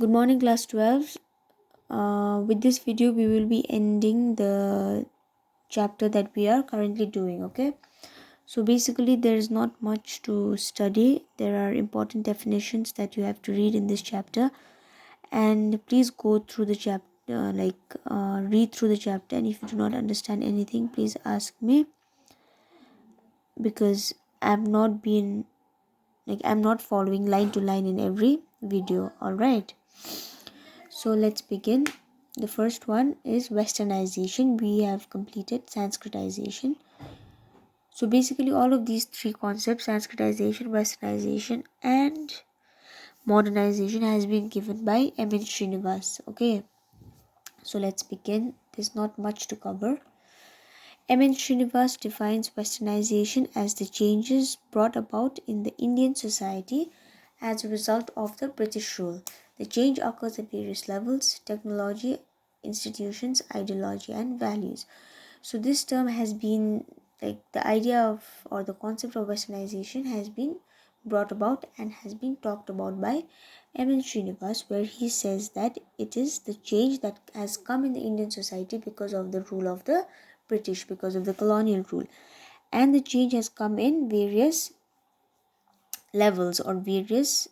Good morning, class 12. With this video, we will be ending the chapter that we are currently doing. Okay, so basically, there is not much to study. There are important definitions that you have to read in this chapter, and please go through the chapter, read through the chapter. And if you do not understand anything, please ask me, because I'm not following line to line in every video. All right. So let's begin. The first one is westernization. We have completed Sanskritization. So basically all of these three concepts, Sanskritization, westernization and modernization, has been given by M.N. Srinivas. Okay, so let's begin. There's not much to cover. M.N. Srinivas defines westernization as the changes brought about in the Indian society as a result of the British rule. The change occurs at various levels: technology, institutions, ideology, and values. So this term has been, the idea of, or the concept of westernization has been brought about and has been talked about by M.N. Srinivas, where he says that it is the change that has come in the Indian society because of the rule of the British, because of the colonial rule, and the change has come in various levels or various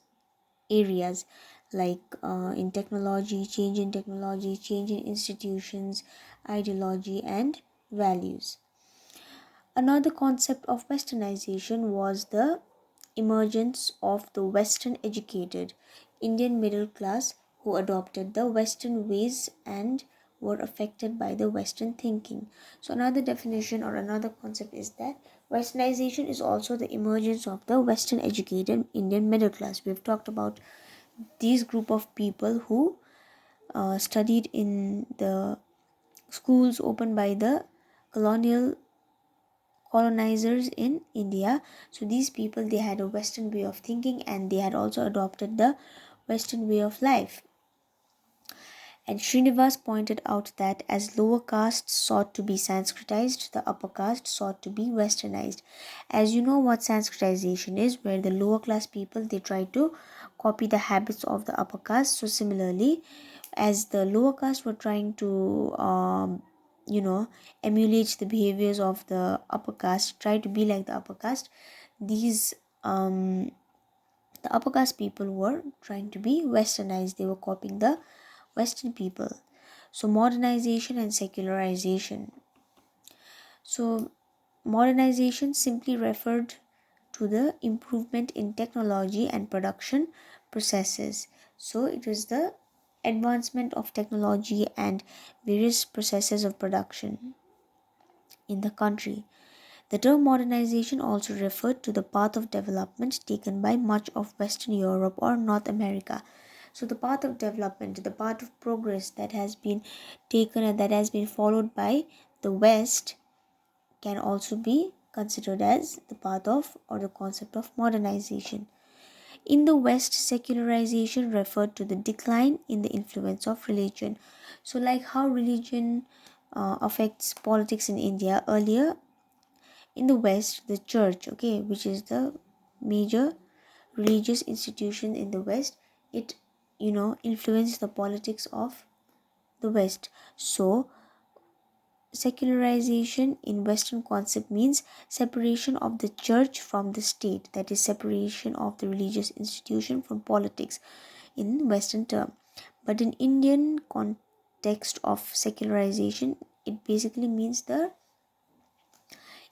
areas, in technology, change in technology, change in institutions, ideology, and values. Another concept of westernization was the emergence of the Western educated Indian middle class who adopted the Western ways and were affected by the Western thinking. So, another definition or another concept is that westernization is also the emergence of the Western educated Indian middle class. We've talked about these group of people who studied in the schools opened by the colonial colonizers in India. So these people, they had a Western way of thinking and they had also adopted the Western way of life. And Srinivas pointed out that as lower castes sought to be Sanskritized, the upper caste sought to be Westernized. As you know what Sanskritization is, where the lower class people, they try to copy the habits of the upper caste. So similarly, as the lower caste were trying to emulate the behaviors of the upper caste, try to be like the upper caste, these the upper caste people were trying to be westernized. They were copying the Western people. So modernization and secularization. So modernization simply referred to the improvement in technology and production processes. So it was the advancement of technology and various processes of production in the country. The term modernization also referred to the path of development taken by much of Western Europe or North America. So, the path of development, the path of progress that has been taken and that has been followed by the West, can also be considered as the path of or the concept of modernization. In the West, secularization referred to the decline in the influence of religion. So, like how religion affects politics in India earlier, in the West, the church, okay, which is the major religious institution in the West, it influenced the politics of the West. So secularization in Western concept means separation of the church from the state, that is separation of the religious institution from politics in Western term. But in Indian context of secularization, it basically means the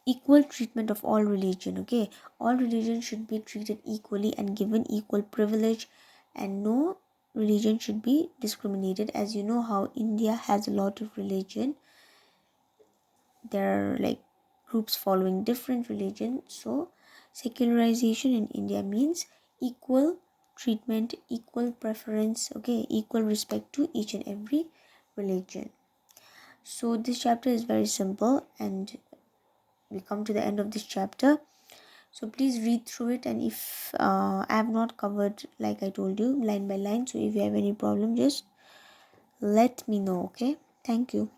equal treatment of all religion. Okay, all religion should be treated equally and given equal privilege, and no religion should be discriminated. As you know how India has a lot of religion, there are groups following different religion. So secularization in India means equal treatment, equal preference, okay, equal respect to each and every religion. So this chapter is very simple, and we come to the end of this chapter. So please read through it, and if I have not covered, like I told you, line by line, so if you have any problem, just let me know. Okay, thank you.